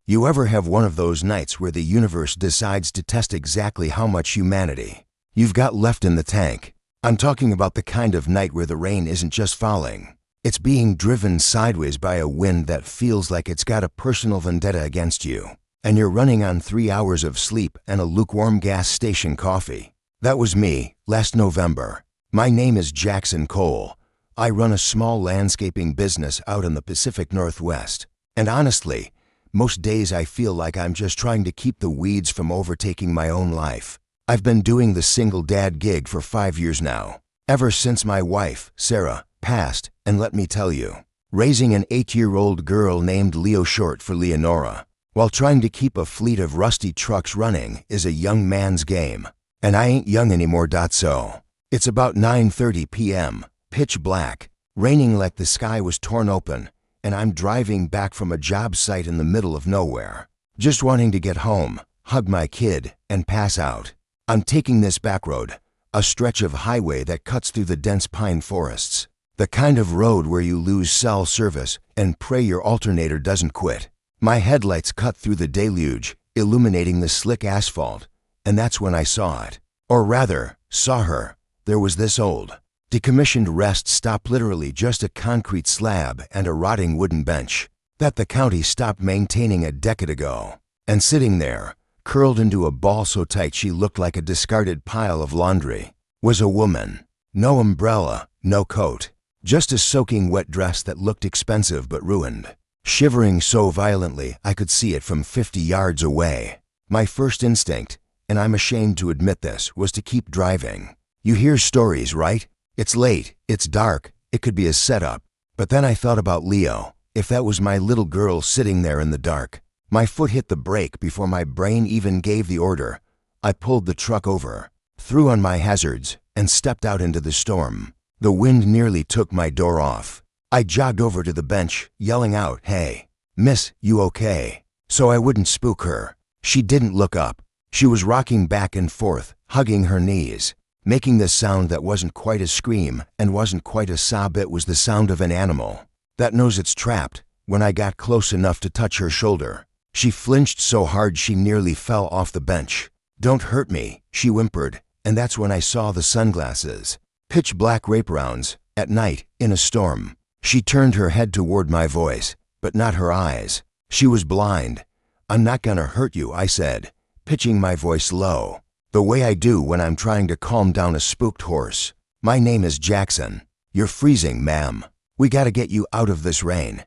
You ever have one of those nights where the universe decides to test exactly how much humanity you've got left in the tank? I'm talking about the kind of night where the rain isn't just falling. It's being driven sideways by a wind that feels like it's got a personal vendetta against you. And you're running on 3 hours of sleep and a lukewarm gas station coffee. That was me, last November. My name is Jackson Cole. I run a small landscaping business out in the Pacific Northwest. And honestly, most days I feel like I'm just trying to keep the weeds from overtaking my own life. I've been doing the single dad gig for 5 years now, ever since my wife, Sarah, passed, and let me tell you, raising an 8-year-old girl named Leo, short for Leonora, while trying to keep a fleet of rusty trucks running is a young man's game. And I ain't young anymore. So it's about 9:30 p.m., pitch black, raining like the sky was torn open, and I'm driving back from a job site in the middle of nowhere, just wanting to get home, hug my kid, and pass out. I'm taking this back road, a stretch of highway that cuts through the dense pine forests, the kind of road where you lose cell service and pray your alternator doesn't quit. My headlights cut through the deluge, illuminating the slick asphalt, and that's when I saw it. Or rather, saw her. There was this old, decommissioned rest stop, literally just a concrete slab and a rotting wooden bench that the county stopped maintaining a decade ago. And sitting there, curled into a ball so tight she looked like a discarded pile of laundry, was a woman. No umbrella, no coat, just a soaking wet dress that looked expensive but ruined, shivering so violently I could see it from 50 yards away. My first instinct, and I'm ashamed to admit this, was to keep driving. You hear stories, right? It's late, it's dark, it could be a setup. But then I thought about Leo. If that was my little girl sitting there in the dark. My foot hit the brake before my brain even gave the order. I pulled the truck over, threw on my hazards, and stepped out into the storm. The wind nearly took my door off. I jogged over to the bench, yelling out, "Hey, miss, you okay?" So I wouldn't spook her. She didn't look up. She was rocking back and forth, hugging her knees, making this sound that wasn't quite a scream and wasn't quite a sob. It was the sound of an animal that knows it's trapped. When I got close enough to touch her shoulder, she flinched so hard she nearly fell off the bench. "Don't hurt me," she whimpered, and that's when I saw the sunglasses. Pitch black wraparounds, at night, in a storm. She turned her head toward my voice, but not her eyes. She was blind. "I'm not gonna hurt you," I said, pitching my voice low, the way I do when I'm trying to calm down a spooked horse. "My name is Jackson. You're freezing, ma'am. We gotta get you out of this rain."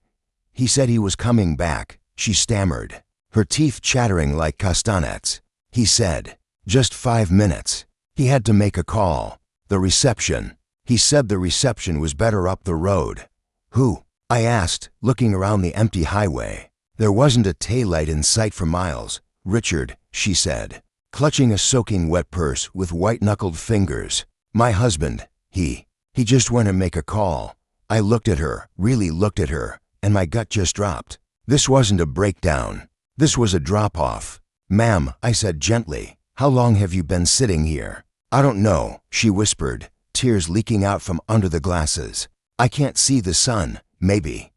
He said he was coming back, she stammered, her teeth chattering like castanets. He said, "Just 5 minutes." He had to make a call. The reception. He said the reception was better up the road. "Who?" I asked, looking around the empty highway. There wasn't a taillight in sight for miles. "Richard," she said, clutching a soaking wet purse with white-knuckled fingers. "My husband, he just went to make a call." I looked at her, really looked at her, and my gut just dropped. This wasn't a breakdown. This was a drop-off. "Ma'am," I said gently, "how long have you been sitting here?" "I don't know," she whispered, tears leaking out from under the glasses. "I can't see the sun. Maybe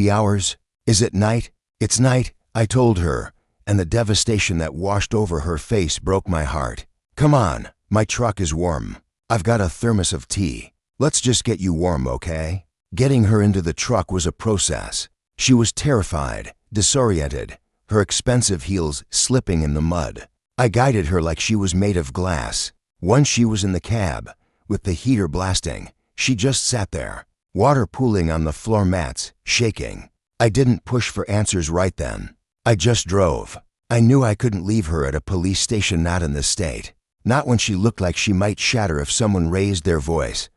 hours." "Is it night?" "It's night," I told her, and the devastation that washed over her face broke my heart. "Come on, my truck is warm. I've got a thermos of tea. Let's just get you warm, okay?" Getting her into the truck was a process. She was terrified, disoriented, her expensive heels slipping in the mud. I guided her like she was made of glass. Once she was in the cab, with the heater blasting, she just sat there, water pooling on the floor mats, shaking. I didn't push for answers right then. I just drove. I knew I couldn't leave her at a police station, not in this state. Not when she looked like she might shatter if someone raised their voice.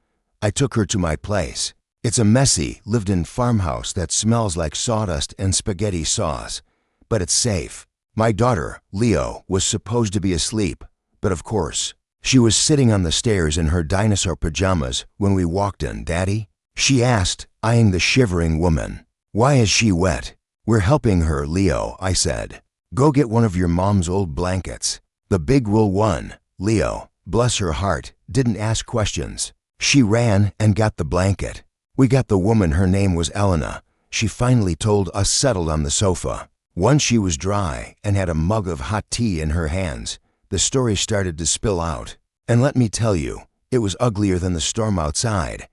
I took her to my place. It's a messy, lived-in farmhouse that smells like sawdust and spaghetti sauce. But it's safe. My daughter, Leo, was supposed to be asleep, but of course, she was sitting on the stairs in her dinosaur pajamas when we walked in. "Daddy?" she asked, eyeing the shivering woman. "Why is she wet?" "We're helping her, Leo," I said. "Go get one of your mom's old blankets. The big wool one." Leo, bless her heart, didn't ask questions. She ran and got the blanket. We got the woman, her name was Elena. She finally told us, settled on the sofa. Once she was dry and had a mug of hot tea in her hands, the story started to spill out. And let me tell you, it was uglier than the storm outside.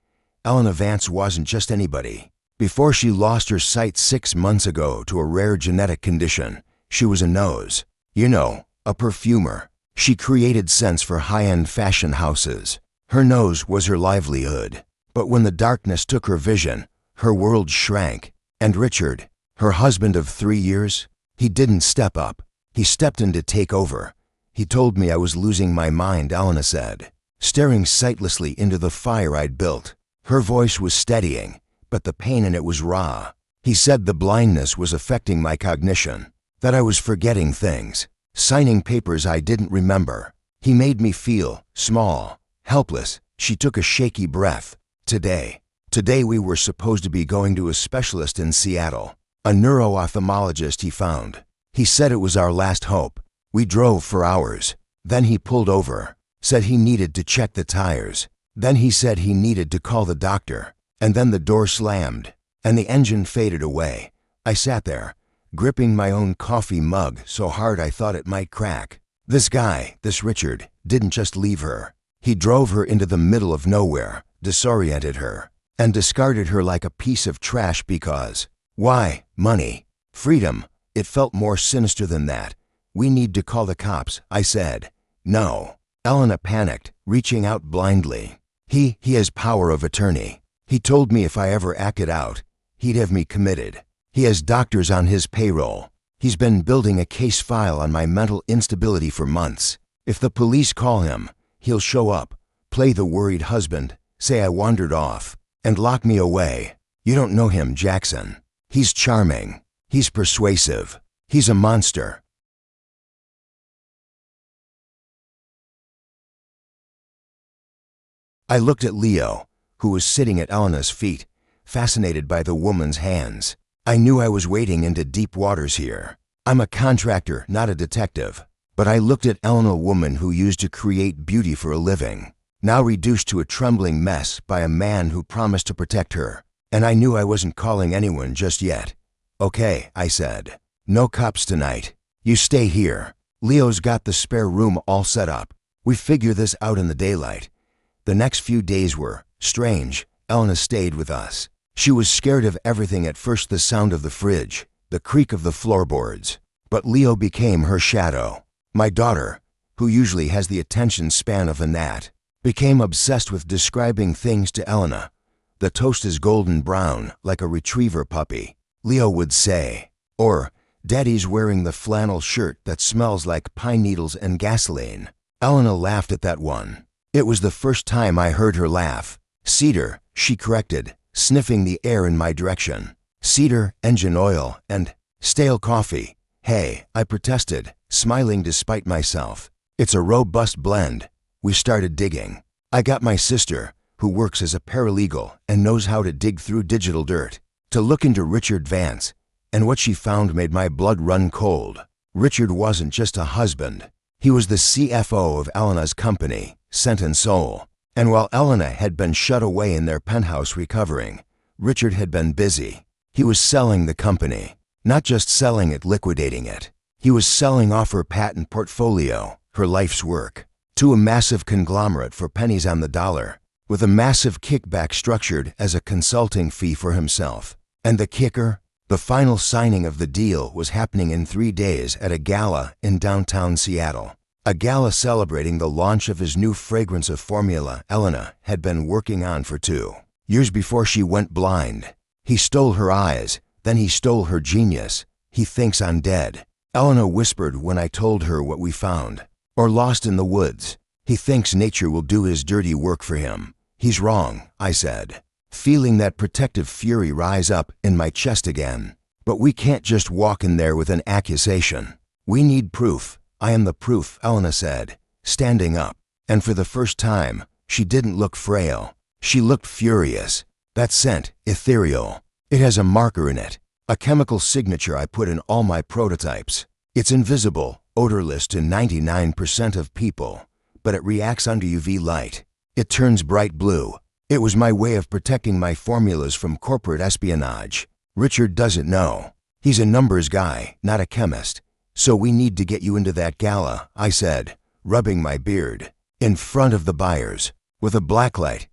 Elena Vance wasn't just anybody. Before she lost her sight 6 months ago to a rare genetic condition, she was a nose. You know, a perfumer. She created scents for high-end fashion houses. Her nose was her livelihood. But when the darkness took her vision, her world shrank. And Richard, her husband of 3 years, he didn't step up. He stepped in to take over. He told me I was losing my mind, Elena said, staring sightlessly into the fire I'd built. Her voice was steadying, but the pain in it was raw. He said the blindness was affecting my cognition, that I was forgetting things, signing papers I didn't remember. He made me feel small, helpless. She took a shaky breath. Today we were supposed to be going to a specialist in Seattle, a neuro-ophthalmologist he found. He said it was our last hope. We drove for hours. Then he pulled over, said he needed to check the tires. Then he said he needed to call the doctor. And then the door slammed, and the engine faded away. I sat there, gripping my own coffee mug so hard I thought it might crack. This guy, this Richard, didn't just leave her. He drove her into the middle of nowhere, disoriented her, and discarded her like a piece of trash because, why, money, freedom. It felt more sinister than that. We need to call the cops, I said. No. Elena panicked, reaching out blindly. He has power of attorney. He told me if I ever acted out, he'd have me committed. He has doctors on his payroll. He's been building a case file on my mental instability for months. If the police call him, he'll show up, play the worried husband, say I wandered off, and lock me away. You don't know him, Jackson. He's charming. He's persuasive. He's a monster. I looked at Leo, who was sitting at Elena's feet, fascinated by the woman's hands. I knew I was wading into deep waters here. I'm a contractor, not a detective. But I looked at Elena, a woman who used to create beauty for a living, now reduced to a trembling mess by a man who promised to protect her. And I knew I wasn't calling anyone just yet. Okay, I said. No cops tonight. You stay here. Leo's got the spare room all set up. We figure this out in the daylight. The next few days were strange. Elena stayed with us. She was scared of everything at first, the sound of the fridge, the creak of the floorboards. But Leo became her shadow. My daughter, who usually has the attention span of a gnat, became obsessed with describing things to Elena. The toast is golden brown, like a retriever puppy, Leo would say. Or, Daddy's wearing the flannel shirt that smells like pine needles and gasoline. Elena laughed at that one. It was the first time I heard her laugh. Cedar, she corrected, sniffing the air in my direction. Cedar, engine oil, and stale coffee. Hey, I protested, smiling despite myself. It's a robust blend. We started digging. I got my sister, who works as a paralegal and knows how to dig through digital dirt, to look into Richard Vance, and what she found made my blood run cold. Richard wasn't just a husband. He was the CFO of Elena's company, Scent and Soul. And while Elena had been shut away in their penthouse recovering, Richard had been busy. He was selling the company. Not just selling it, liquidating it. He was selling off her patent portfolio, her life's work, to a massive conglomerate for pennies on the dollar, with a massive kickback structured as a consulting fee for himself. And the kicker? The final signing of the deal was happening in 3 days at a gala in downtown Seattle. A gala celebrating the launch of his new fragrance of formula Elena had been working on for 2 years before she went blind. He stole her eyes, then he stole her genius. He thinks I'm dead, Elena whispered when I told her what we found. Or lost in the woods. He thinks nature will do his dirty work for him. He's wrong, I said, feeling that protective fury rise up in my chest again. But we can't just walk in there with an accusation. We need proof. I am the proof, Elena said, standing up. And for the first time, she didn't look frail. She looked furious. That scent, ethereal. It has a marker in it, a chemical signature I put in all my prototypes. It's invisible, odorless to 99% of people, but it reacts under UV light. It turns bright blue. It was my way of protecting my formulas from corporate espionage. Richard doesn't know. He's a numbers guy, not a chemist. So we need to get you into that gala, I said, rubbing my beard. In front of the buyers, with a blacklight.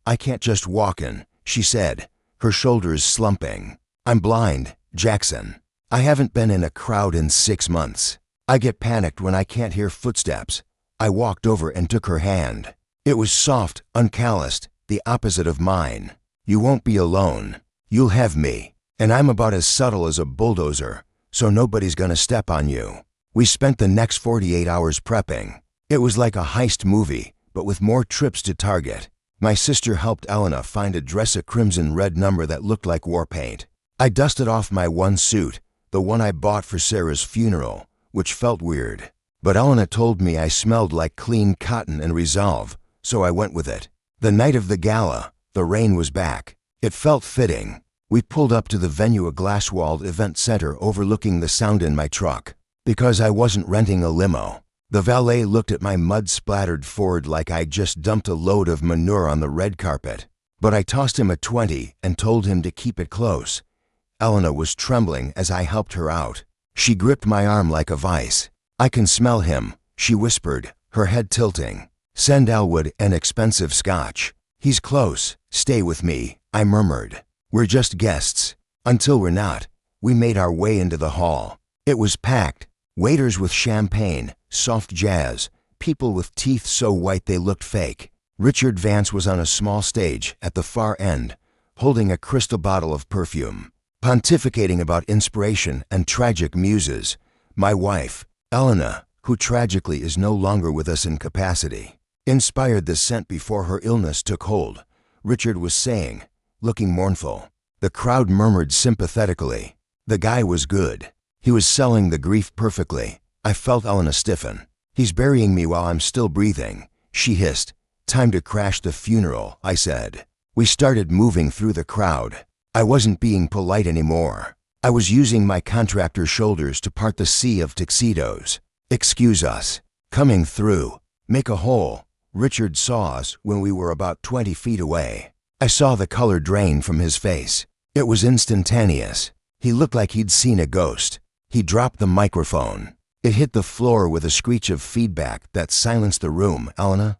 I can't just walk in, she said, her shoulders slumping. I'm blind, Jackson. I haven't been in a crowd in 6 months. I get panicked when I can't hear footsteps. I walked over and took her hand. It was soft, uncalloused, the opposite of mine. You won't be alone. You'll have me. And I'm about as subtle as a bulldozer, so nobody's gonna step on you. We spent the next 48 hours prepping. It was like a heist movie, but with more trips to Target. My sister helped Elena find a dress, a crimson red number that looked like war paint. I dusted off my one suit, the one I bought for Sarah's funeral, which felt weird. But Elena told me I smelled like clean cotton and resolve, so I went with it. The night of the gala, the rain was back. It felt fitting. We pulled up to the venue, a glass-walled event center overlooking the sound in my truck. Because I wasn't renting a limo. The valet looked at my mud-splattered Ford like I'd just dumped a load of manure on the red carpet. But I tossed him a 20 and told him to keep it close. Elena was trembling as I helped her out. She gripped my arm like a vice. I can smell him, she whispered, her head tilting. Send Elwood an expensive scotch. He's close. Stay with me, I murmured. We're just guests. Until we're not. We made our way into the hall. It was packed. Waiters with champagne, soft jazz, people with teeth so white they looked fake. Richard Vance was on a small stage at the far end, holding a crystal bottle of perfume, pontificating about inspiration and tragic muses. My wife, Elena, who tragically is no longer with us in capacity, inspired the scent before her illness took hold, Richard was saying, looking mournful. The crowd murmured sympathetically. The guy was good. He was selling the grief perfectly. I felt Elena stiffen. He's burying me while I'm still breathing, she hissed. Time to crash the funeral, I said. We started moving through the crowd. I wasn't being polite anymore. I was using my contractor's shoulders to part the sea of tuxedos. Excuse us. Coming through. Make a hole. Richard saw us when we were about 20 feet away. I saw the color drain from his face. It was instantaneous. He looked like he'd seen a ghost. He dropped the microphone. It hit the floor with a screech of feedback that silenced the room. Elena,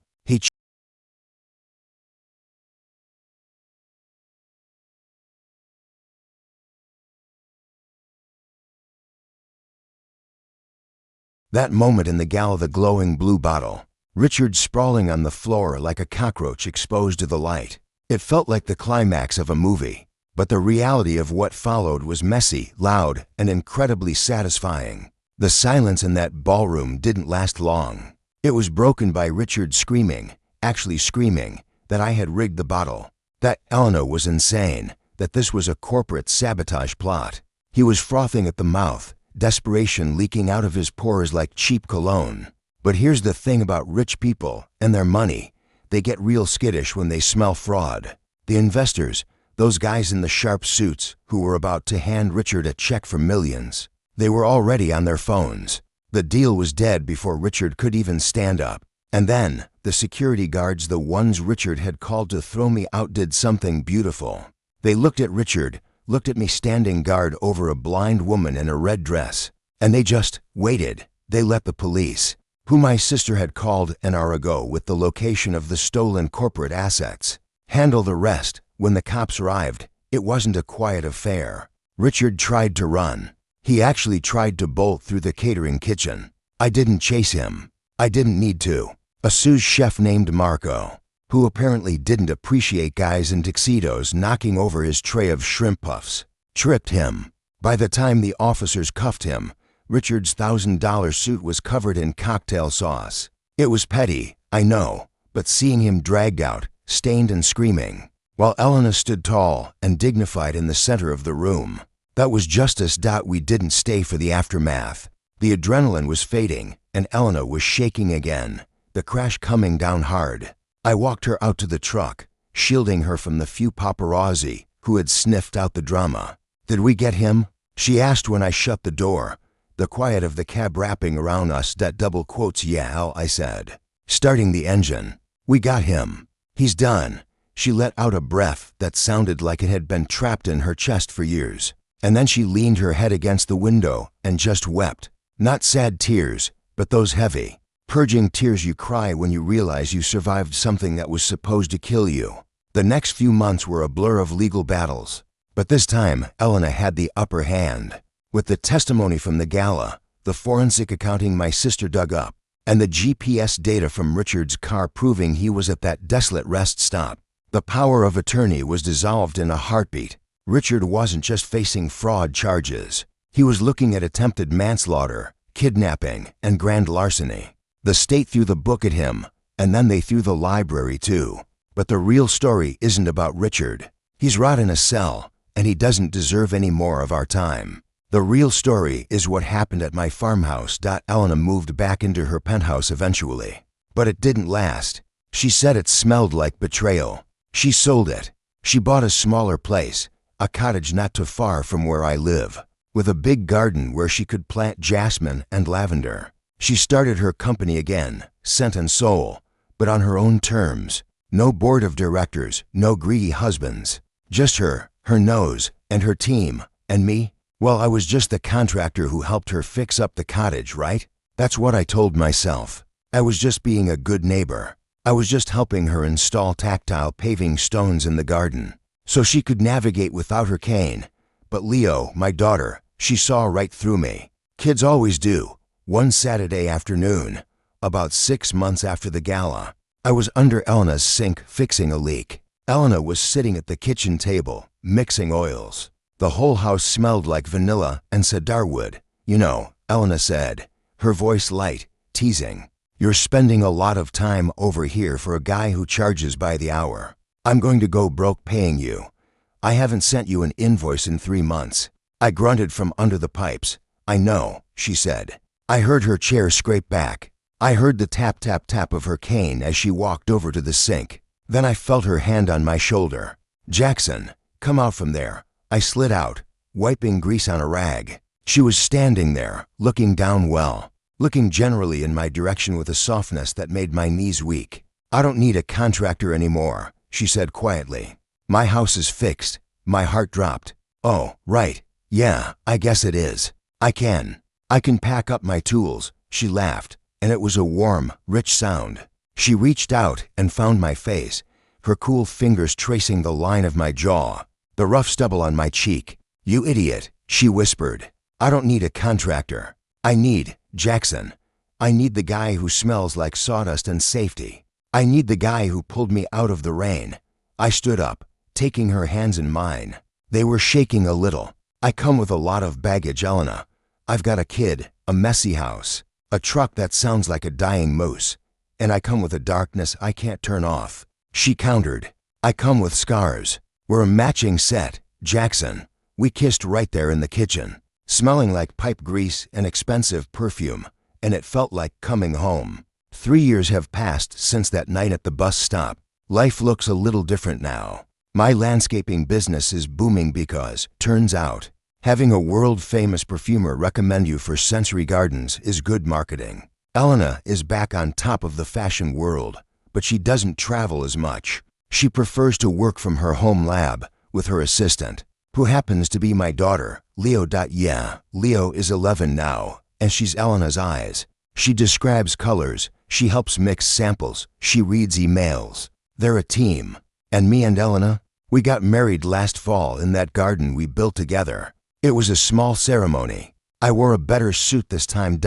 That moment in the gala, the glowing blue bottle. Richard sprawling on the floor like a cockroach exposed to the light. It felt like the climax of a movie. But the reality of what followed was messy, loud, and incredibly satisfying. The silence in that ballroom didn't last long. It was broken by Richard screaming, actually screaming, that I had rigged the bottle, that Elena was insane, that this was a corporate sabotage plot. He was frothing at the mouth, desperation leaking out of his pores like cheap cologne. But here's the thing about rich people and their money. They get real skittish when they smell fraud. The investors, those guys in the sharp suits who were about to hand Richard a check for millions, they were already on their phones. The deal was dead before Richard could even stand up. And then, the security guards, the ones Richard had called to throw me out, did something beautiful. They looked at Richard, looked at me standing guard over a blind woman in a red dress, and they just waited. They let the police, who my sister had called an hour ago with the location of the stolen corporate assets, handle the rest. When the cops arrived, it wasn't a quiet affair. Richard tried to run. He actually tried to bolt through the catering kitchen. I didn't chase him. I didn't need to. A sous chef named Marco, who apparently didn't appreciate guys in tuxedos knocking over his tray of shrimp puffs, tripped him. By the time the officers cuffed him, Richard's $1,000 suit was covered in cocktail sauce. It was petty, I know, but seeing him dragged out, stained and screaming, while Elena stood tall and dignified in the center of the room, that was justice. We didn't stay for the aftermath. The adrenaline was fading, and Elena was shaking again, the crash coming down hard. I walked her out to the truck, shielding her from the few paparazzi who had sniffed out the drama. Did we get him? She asked when I shut the door, the quiet of the cab wrapping around us. Yeah, I said, starting the engine. We got him. He's done. She let out a breath that sounded like it had been trapped in her chest for years. And then she leaned her head against the window and just wept. Not sad tears, but those heavy, purging tears you cry when you realize you survived something that was supposed to kill you. The next few months were a blur of legal battles. But this time, Elena had the upper hand. With the testimony from the gala, the forensic accounting my sister dug up, and the GPS data from Richard's car proving he was at that desolate rest stop, the power of attorney was dissolved in a heartbeat. Richard wasn't just facing fraud charges. He was looking at attempted manslaughter, kidnapping, and grand larceny. The state threw the book at him, and then they threw the library too. But the real story isn't about Richard. He's rot in a cell, and he doesn't deserve any more of our time. The real story is what happened at my farmhouse. Elena moved back into her penthouse eventually. But it didn't last. She said it smelled like betrayal. She sold it. She bought a smaller place, a cottage not too far from where I live, with a big garden where she could plant jasmine and lavender. She started her company again, Scent and Soul, but on her own terms. No board of directors, no greedy husbands. Just her nose, and her team, and me. Well, I was just the contractor who helped her fix up the cottage, right? That's what I told myself. I was just being a good neighbor. I was just helping her install tactile paving stones in the garden, so she could navigate without her cane. But Leo, my daughter, she saw right through me. Kids always do. One Saturday afternoon, about 6 months after the gala, I was under Elena's sink fixing a leak. Elena was sitting at the kitchen table, mixing oils. The whole house smelled like vanilla and cedar wood. You know, Elena said, her voice light, teasing. You're spending a lot of time over here for a guy who charges by the hour. I'm going to go broke paying you. I haven't sent you an invoice in 3 months. I grunted from under the pipes. I know, she said. I heard her chair scrape back. I heard the tap tap tap of her cane as she walked over to the sink. Then I felt her hand on my shoulder. Jackson, come out from there. I slid out, wiping grease on a rag. She was standing there, looking down well, looking generally in my direction with a softness that made my knees weak. I don't need a contractor anymore, she said quietly. My house is fixed. My heart dropped. Oh, right. Yeah, I guess it is. I can pack up my tools, she laughed, and it was a warm, rich sound. She reached out and found my face, her cool fingers tracing the line of my jaw, the rough stubble on my cheek. You idiot, she whispered. I don't need a contractor. I need Jackson. I need the guy who smells like sawdust and safety. I need the guy who pulled me out of the rain. I stood up, taking her hands in mine. They were shaking a little. I come with a lot of baggage, Elena. I've got a kid, a messy house, a truck that sounds like a dying moose, and I come with a darkness I can't turn off. She countered. I come with scars. We're a matching set, Jackson. We kissed right there in the kitchen, smelling like pipe grease and expensive perfume, and it felt like coming home. 3 years have passed since that night at the bus stop. Life looks a little different now. My landscaping business is booming because, turns out, having a world-famous perfumer recommend you for sensory gardens is good marketing. Elena is back on top of the fashion world, but she doesn't travel as much. She prefers to work from her home lab with her assistant, who happens to be my daughter, Leo. Yeah, Leo is 11 now, and she's Elena's eyes. She describes colors, she helps mix samples, she reads emails. They're a team. And me and Elena, we got married last fall in that garden we built together. It was a small ceremony. I wore a better suit this time.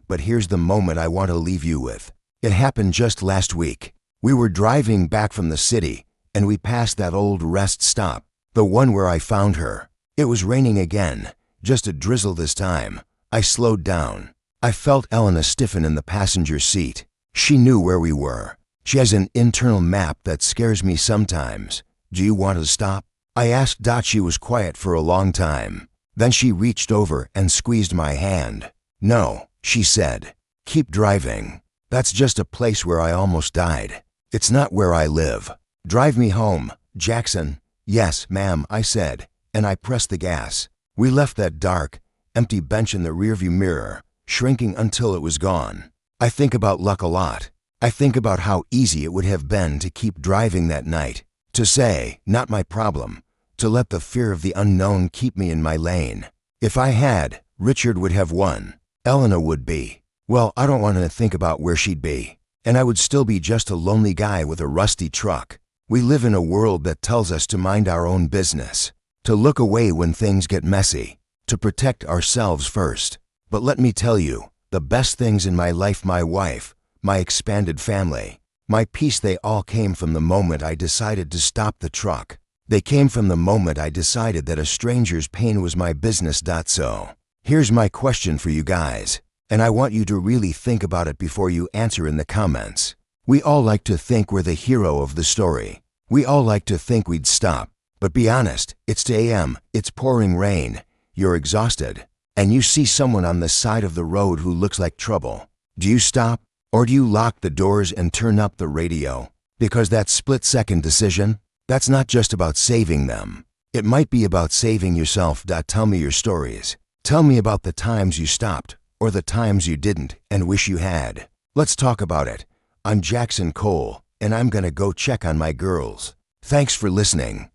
But here's the moment I want to leave you with. It happened just last week. We were driving back from the city, and we passed that old rest stop, the one where I found her. It was raining again, just a drizzle this time. I slowed down. I felt Elena stiffen in the passenger seat. She knew where we were. She has an internal map that scares me sometimes. Do you want to stop? I asked. She was quiet for a long time. Then she reached over and squeezed my hand. No, she said. Keep driving. That's just a place where I almost died. It's not where I live. Drive me home, Jackson. Yes, ma'am, I said, and I pressed the gas. We left that dark, empty bench in the rearview mirror, shrinking until it was gone. I think about luck a lot. I think about how easy it would have been to keep driving that night, to say, not my problem, To let the fear of the unknown keep me in my lane. If I had, Richard would have won. Elena would be. Well, I don't want to think about where she'd be. And I would still be just a lonely guy with a rusty truck. We live in a world that tells us to mind our own business, to look away when things get messy, to protect ourselves first. But let me tell you, the best things in my life, my wife, my expanded family, my peace, they all came from the moment I decided to stop the truck. They came from the moment I decided that a stranger's pain was my business. So, here's my question for you guys, and I want you to really think about it before you answer in the comments. We all like to think we're the hero of the story. We all like to think we'd stop. But be honest, it's 2 a.m., it's pouring rain, you're exhausted, and you see someone on the side of the road who looks like trouble. Do you stop, or do you lock the doors and turn up the radio? Because that split-second decision, that's not just about saving them. It might be about saving yourself. Tell me your stories. Tell me about the times you stopped, or the times you didn't and wish you had. Let's talk about it. I'm Jackson Cole, and I'm gonna go check on my girls. Thanks for listening.